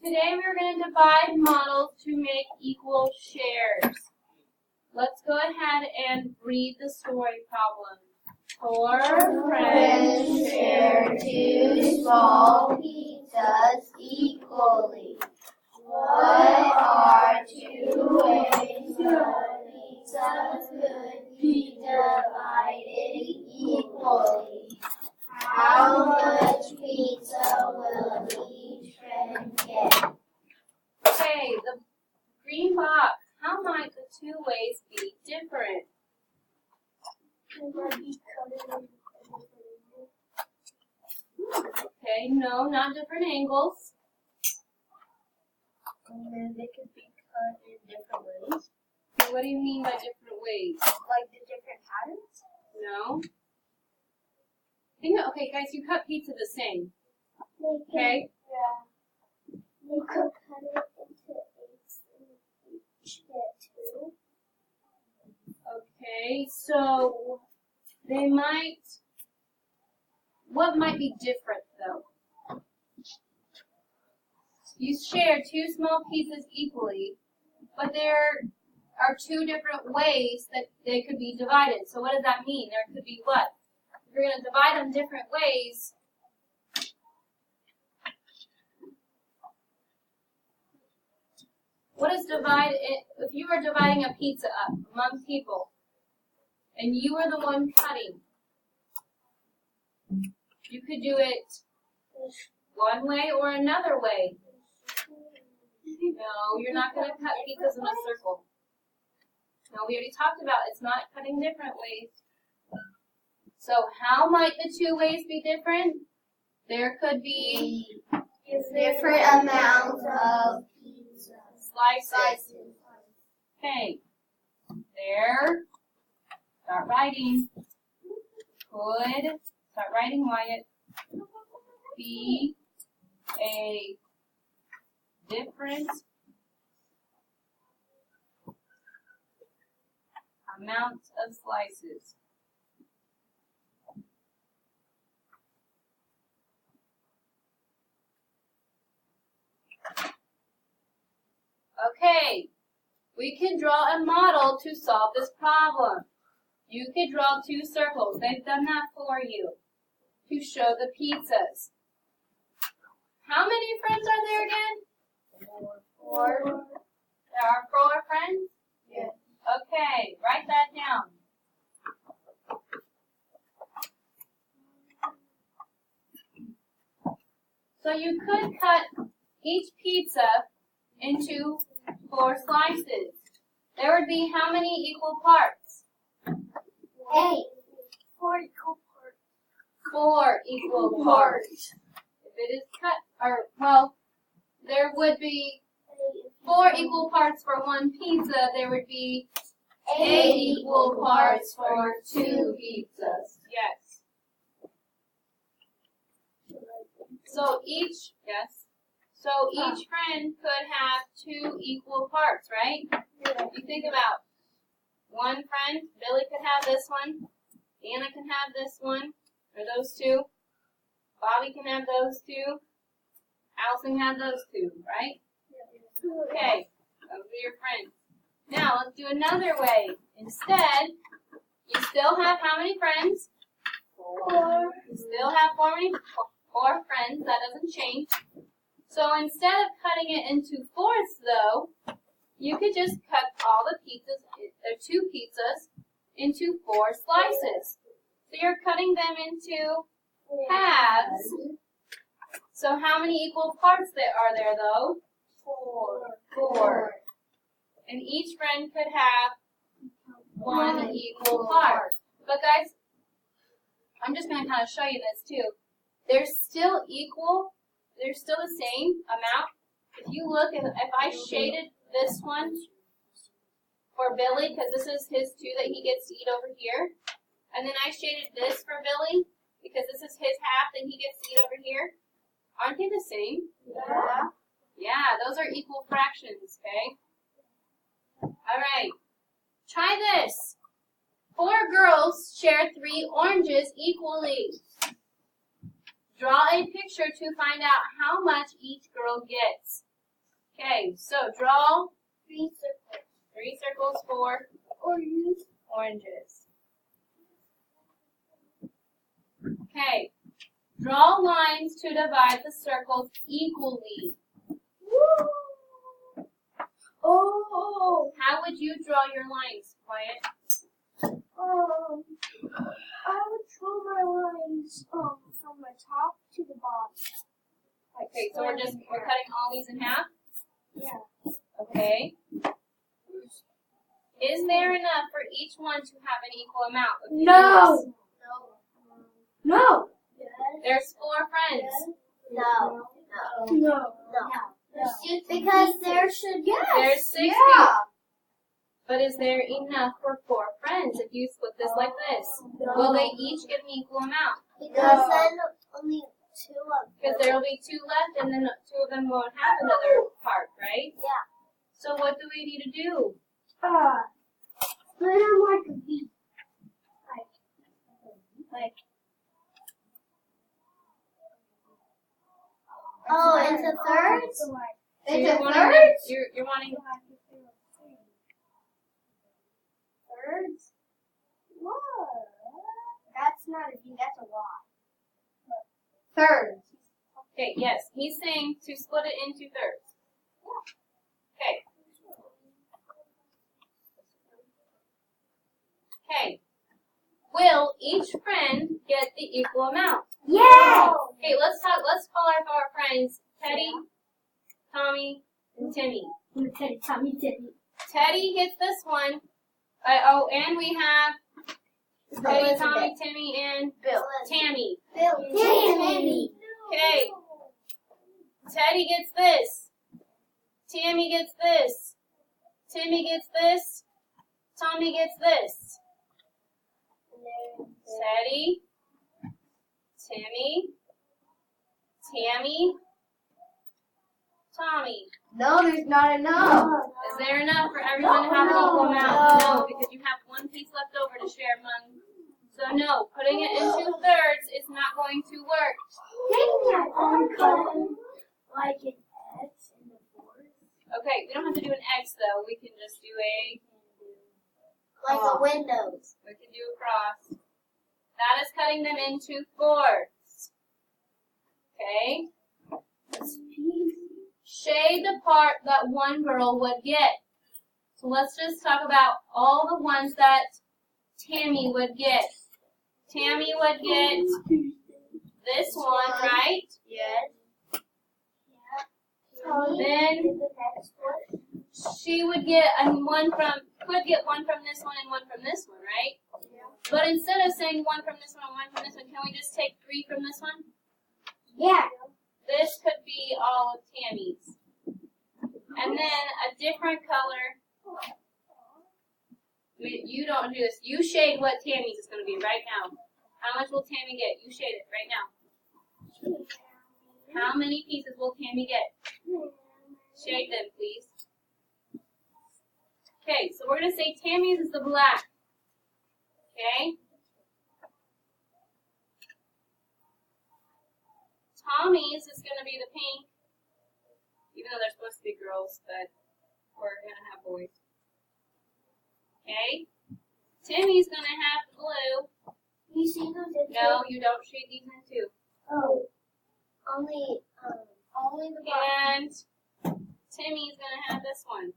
Today we're going to divide models to make equal shares. Let's go ahead and read the story problem. 4 friends share 2 small pizzas equally. What are 2 ways that pizzas could be divided equally? How much pizza will each friend get? Okay, the green box. How might the 2 ways be different? Okay, no, not different angles. They could be cut in different ways. Okay, what do you mean by different ways? Like the different patterns? No. Okay, guys, you cut pizza the same. Okay? Yeah. You could cut it into 8s and each get 2. Okay, so they might. What might be different though? You share 2 small pizzas equally, but there are 2 different ways that they could be divided. So what does that mean? There could be what? If you're going to divide them different ways, what is divide? If you were dividing a pizza up among people, and you were the one cutting, you could do it one way or another way. No, you're not going to cut pizzas in a circle. No, we already talked about it's not cutting different ways. So how might the 2 ways be different? There could be different amounts of pizza slices. Okay. There. Start writing. Could. Start writing, Wyatt. Be a different amount of slices. Okay, we can draw a model to solve this problem. You could draw 2 circles. They've done that for you to show the pizzas. How many friends are there again? 4. There are 4 friends? Yes. Okay, write that down. So you could cut each pizza into 4 slices. There would be how many equal parts? 8. 4 equal parts. 4 equal parts. If it is cut, there would be 4 equal parts for 1 pizza. There would be 8 equal parts for 2 pizzas. Yes. So each friend could have 2 equal parts, right? You think about 1 friend, Billy could have this one, Anna can have this one, or those 2. Bobby can have those 2. Allison can have those 2, right? Okay, those are your friends. Now let's do another way. Instead, you still have how many friends? 4. You still have 4 friends. That doesn't change. So instead of cutting it into 4ths, though, you could just cut all the pizzas, or 2 pizzas, into 4 slices. So you're cutting them into halves. So how many equal parts are there, though? 4. And each friend could have 1 equal part. But guys, I'm just going to kind of show you this too. They're still equal. They're still the same amount. If you look, if I shaded this one for Billy, because this is his 2 that he gets to eat over here, and then I shaded this for Billy, because this is his half that he gets to eat over here, aren't they the same? Yeah. Yeah, those are equal fractions, okay? All right. Try this. 4 girls share 3 oranges equally. Draw a picture to find out how much each girl gets. Okay, so draw 3 circles. 3 circles for Orange. oranges. Okay, draw lines to divide the circles equally. Woo! Oh. How would you draw your lines, Wyatt? I would draw my lines from the top to the bottom. Okay, so we're cutting all these in half? Yeah. Okay. Is there enough for each one to have an equal amount of pieces? No. No. There's 4 friends. No. Because there should There's 6 Yeah. people. But is there enough for 4 friends if you split this like this? Will they each get an equal amount? Because then only 2 of Because there will be 2 left and then 2 of them won't have another part, right? Yeah. So what do we need to do? Split them like a V. Like. Oh, into thirds? So Into you're wanting thirds? you're wanting Thirds? What? That's not a V, that's a Y. Thirds. Okay, yes. He's saying to split it into thirds. Okay. Okay. Will each friend get the equal amount? Yes! Okay, let's call our friends Teddy, Tommy, and Timmy. Tommy. Teddy gets this one. And we have Teddy, Tommy, Timmy, and Bill. Tammy. Tammy. Okay. Teddy gets this. Tammy gets this. Timmy gets this. Tommy gets this. Teddy, Timmy, Tammy, Tommy. No, there's not enough. Is there enough for everyone to have an equal amount? No, because you have 1 piece left over to share among. So no, putting it into thirds is not going to work. Like an X in the board. Okay, we don't have to do an X though. We can just do Like a Windows. we can do a cross. That is cutting them into fourths. Okay? Shade the part that one girl would get. So let's just talk about all the ones that Tammy would get. Tammy would get this one, right? Yes. Then she would get one from this one and one from this one, right? But instead of saying one from this one and one from this one, can we just take 3 from this one? Yeah. This could be all of Tammy's. And then a different color. You don't do this. You shade what Tammy's is going to be right now. How much will Tammy get? You shade it right now. How many pieces will Tammy get? Shade them, please. Okay, so we're going to say Tammy's is the black. Okay? Tommy's is going to be the pink. Even though they're supposed to be girls, but we're going to have boys. Okay? Timmy's going to have the blue. You see those in No, you don't shade these in two. Oh. Only the bottom. And Timmy's going to have this one.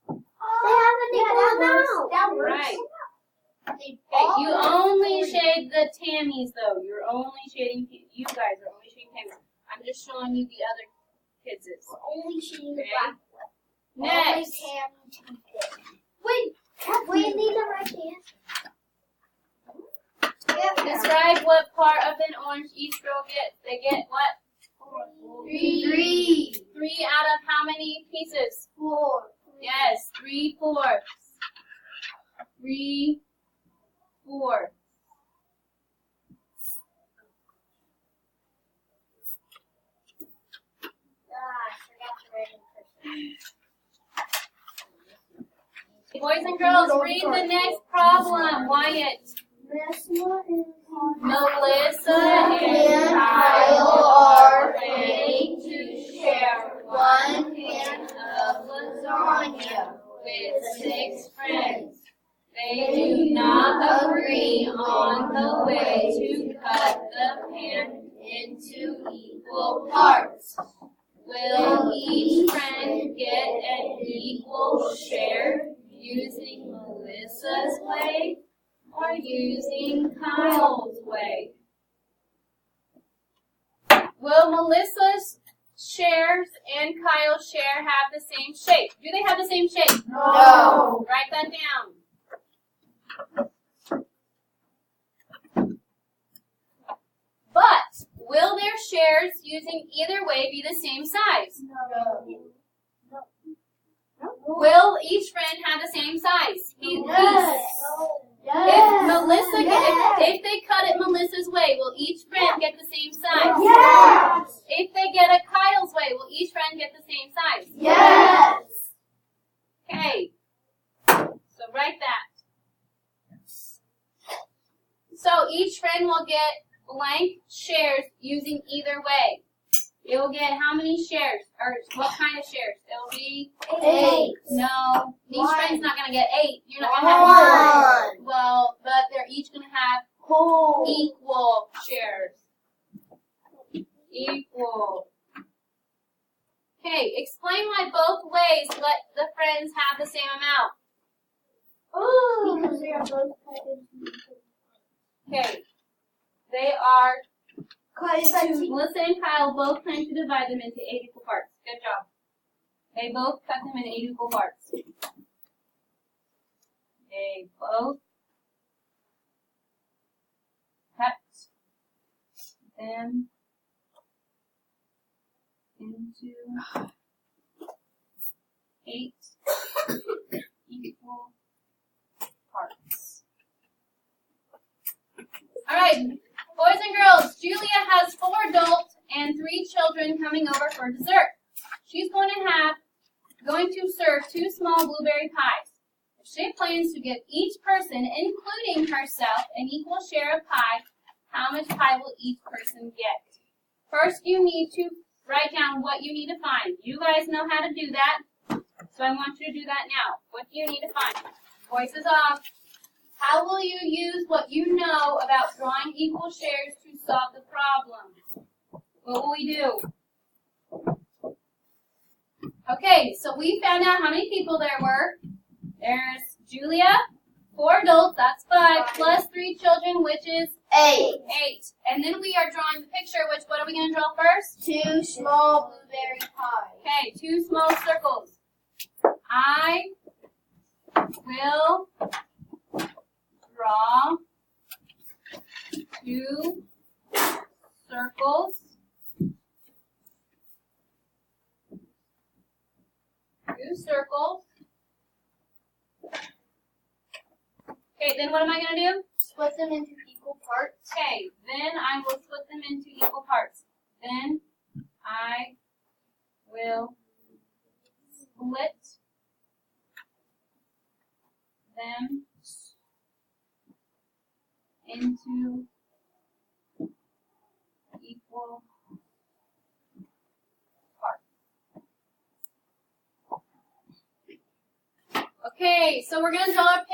They have a nickel That works. Right. Okay, you only shade the Tammy's though. You're only shading, you guys are only shading Tammy's. I'm just showing you the other kids'. We're only shading the Okay. black one. Next. Wait, these are my hands. Describe what part of an orange each girl gets. They get what? 3. 3 out of how many pieces? 4. Yes, 3/4. 3/4. Boys and girls, read the next problem. Wyatt. Melissa and Kyle are ready to share one with 6 friends. They do not agree on the way to cut the pan into equal parts. Will each friend get an equal share using Melissa's way or using Kyle's way? Will Melissa's shares and Kyle's share have the same shape? Do they have the same shape? No. Write that down. But will their shares using either way be the same size? No. Will each friend have the same size? Yes. If Melissa, if they cut it Melissa's way, will each friend get the same size? Yes. If they get it Kyle's way, will each friend get the same size? Yes. Okay. So write that. So each friend will get blank shares using either way. It will get how many shares? Or what kind of shares? It will be 8. no. Each One. friend's not going to get 8. You're not going to have 1. well, but they're each going to have Cool. equal shares. Equal. Okay, explain why both ways let the friends have the same amount. Ooh. Because they are both cut into equal. Okay. They are Cut into Melissa and Kyle both trying to divide them into 8 equal parts. Good job. They both cut them in 8 equal parts. They both cut them into 8 equal parts. All right. Boys and girls, Julia has 4 adults and 3 children coming over for dessert. She's going to serve 2 small blueberry pies. If she plans to give each person, including herself, an equal share of pie, how much pie will each person get? First, you need to write down what you need to find. You guys know how to do that, so I want you to do that now. What do you need to find? Voices off. How will you use what you know about drawing equal shares to solve the problem? What will we do? Okay, so we found out how many people there were. There's Julia, 4 adults, that's 5, plus 3 children, which is 8. 8. And then we are drawing the picture, which what are we going to draw first? 2 small blueberry pies. Okay, 2 small circles. I will draw 2 circles. 2 circles. Okay, then what am I going to do? Split them into equal parts. Okay, then I will split them into equal parts. Then I will split them into equal parts. Okay, so we're going to draw a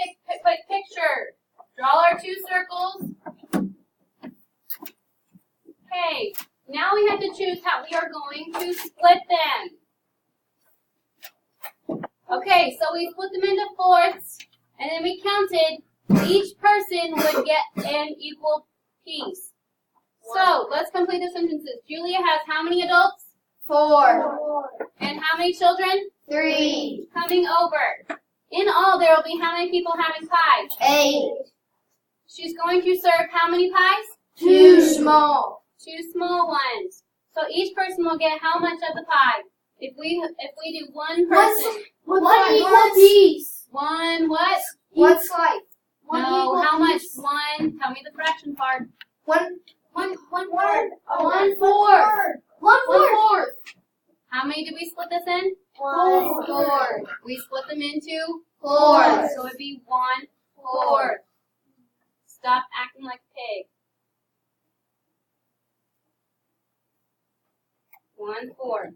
quick picture. Draw our 2 circles. Okay, now we have to choose how we are going to split them. Okay, so we split them into fourths, and then we counted. Each person would get an equal piece. So, let's complete the sentences. Julia has how many adults? 4. And how many children? 3. Coming over. In all, there will be how many people having pie? 8. She's going to serve how many pies? 2 small. 2 small ones. So each person will get how much of the pie? If we do one person. One equal piece. One what? One slice. No, how much? One. Tell me the fraction part. One fourth. 1/4. How many did we split this in? 1/4. We split them into Fourths. So it'd be 1/4. Stop acting like a pig. 1/4.